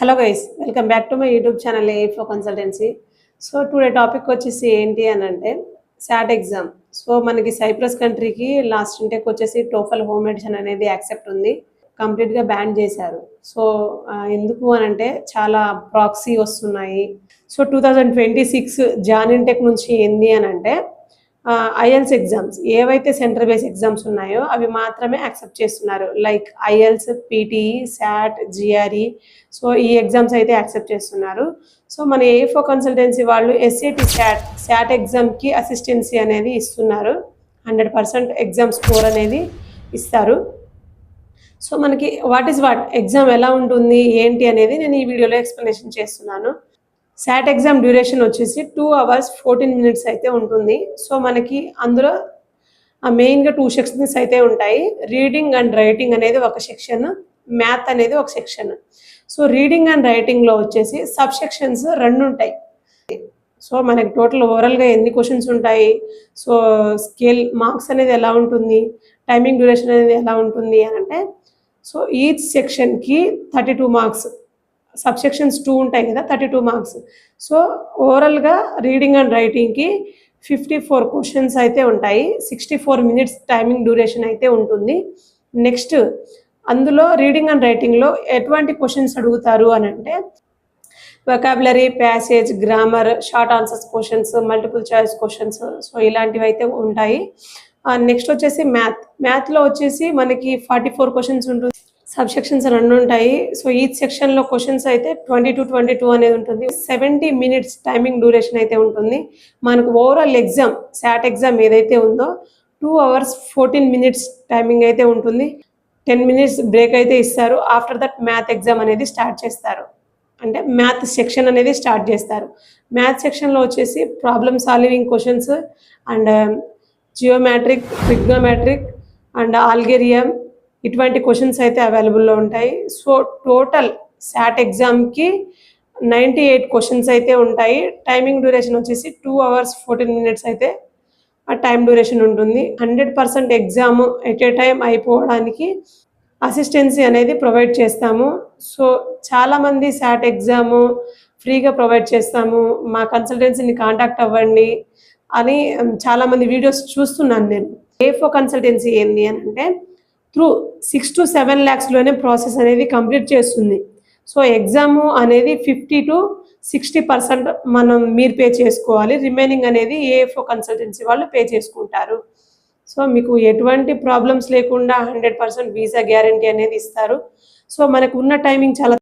Hello guys, welcome back to my YouTube channel ఏఫ్లో consultancy. So today topic వచ్చేసి ఏంటి అని అంటే శాట్ ఎగ్జామ్. సో మనకి సైప్రస్ కంట్రీకి లాస్ట్ ఇంటెక్ వచ్చేసి టోఫల్ హోమ్ ఎడిషన్ అనేది యాక్సెప్ట్ ఉంది, కంప్లీట్గా బ్యాన్ చేశారు. సో ఎందుకు అని అంటే చాలా ప్రాక్సీ వస్తున్నాయి. సో 2026 జాన్ ఇంటెక్ నుంచి ఏంది అని అంటే ఐఎల్స్ ఎగ్జామ్స్ ఏవైతే సెంటర్ బేస్ ఎగ్జామ్స్ ఉన్నాయో అవి మాత్రమే యాక్సెప్ట్ చేస్తున్నారు. Like IELTS, PTE, SAT, GRE. So ఈ ఎగ్జామ్స్ అయితే యాక్సెప్ట్ చేస్తున్నారు. సో మన ఏఫ్ఓ కన్సల్టెన్సీ వాళ్ళు ఎస్ఏటి శాట్ ఎగ్జామ్కి అసిస్టెన్సీ అనేది ఇస్తున్నారు. 100% ఎగ్జామ్ స్కోర్ అనేది ఇస్తారు. సో మనకి వాట్ ఎగ్జామ్ ఎలా ఉంటుంది ఏంటి అనేది నేను ఈ వీడియోలో ఎక్స్ప్లెనేషన్ చేస్తున్నాను. శాట్ ఎగ్జామ్ డ్యూరేషన్ వచ్చేసి 2 hours 14 minutes అయితే ఉంటుంది. సో మనకి అందులో మెయిన్గా 2 sections అయితే ఉంటాయి. రీడింగ్ అండ్ రైటింగ్ అనేది ఒక సెక్షన్, మ్యాథ్ అనేది ఒక సెక్షన్. సో రీడింగ్ అండ్ రైటింగ్లో వచ్చేసి సబ్ సెక్షన్స్ 2 ఉంటాయి. సో మనకి టోటల్ ఓవరాల్గా ఎన్ని క్వశ్చన్స్ ఉంటాయి, సో స్కేల్ మార్క్స్ అనేది ఎలా ఉంటుంది, టైమింగ్ డ్యూరేషన్ అనేది ఎలా ఉంటుంది అని అంటే, సో ఈచ్ సెక్షన్కి 32 marks, సబ్ సెక్షన్స్ 2 ఉంటాయి కదా, 32 marks. సో ఓవరాల్గా రీడింగ్ అండ్ రైటింగ్కి 54 questions అయితే ఉంటాయి. 64 minutes టైమింగ్ డ్యూరేషన్ అయితే ఉంటుంది. నెక్స్ట్ అందులో రీడింగ్ అండ్ రైటింగ్లో ఎటువంటి క్వశ్చన్స్ అడుగుతారు అని అంటే vocabulary, passage, grammar, short answers questions, multiple choice questions, so ఇలాంటివి అయితే ఉంటాయి. నెక్స్ట్ వచ్చేసి మ్యాథ్లో వచ్చేసి మనకి 44 questions ఉంటుంది. సబ్ సెక్షన్స్ 2 ఉంటాయి. సో ఈచ్ సెక్షన్లో క్వశ్చన్స్ అయితే 22 అనేది ఉంటుంది. 70 minutes టైమింగ్ డ్యూరేషన్ అయితే ఉంటుంది. మనకు ఓవరాల్ ఎగ్జామ్ శాట్ ఎగ్జామ్ ఏదైతే ఉందో 2 hours 14 minutes టైమింగ్ అయితే ఉంటుంది. 10 minutes బ్రేక్ అయితే ఇస్తారు. ఆఫ్టర్ దట్ మ్యాథ్ ఎగ్జామ్ అనేది స్టార్ట్ చేస్తారు, అంటే మ్యాథ్ సెక్షన్ అనేది స్టార్ట్ చేస్తారు. మ్యాథ్ సెక్షన్లో వచ్చేసి problem solving questions and geometric, trigonometric and ఆల్గేరియం, ఇటువంటి క్వశ్చన్స్ అయితే అవైలబుల్లో ఉంటాయి. సో టోటల్ శాట్ ఎగ్జామ్కి 98 questions అయితే ఉంటాయి. టైమింగ్ డ్యూరేషన్ వచ్చేసి 2 hours 14 minutes అయితే ఆ టైం డ్యూరేషన్ ఉంటుంది. 100% ఎగ్జామ్ ఎట్ ఏ టైం అయిపోవడానికి అసిస్టెన్సీ అనేది ప్రొవైడ్ చేస్తాము. సో చాలామంది శాట్ ఎగ్జాము ఫ్రీగా ప్రొవైడ్ చేస్తాము, మా కన్సల్టెన్సీని కాంటాక్ట్ అవ్వండి అని చాలామంది వీడియోస్ చూస్తున్నాను నేను. ఏఫ్ఓ కన్సల్టెన్సీ ఏంది అని అంటే త్రూ 6 to 7 lakhsలోనే ప్రాసెస్ అనేది కంప్లీట్ చేస్తుంది. సో ఎగ్జాము అనేది 50 to 60% మీరు పే చేసుకోవాలి. రిమైనింగ్ అనేది ఏఎఫ్ఓ కన్సల్టెన్సీ వాళ్ళు పే చేసుకుంటారు. సో మీకు ఎటువంటి ప్రాబ్లమ్స్ లేకుండా 100% వీసా గ్యారంటీ అనేది ఇస్తారు. సో మనకు ఉన్న టైమింగ్ చాలా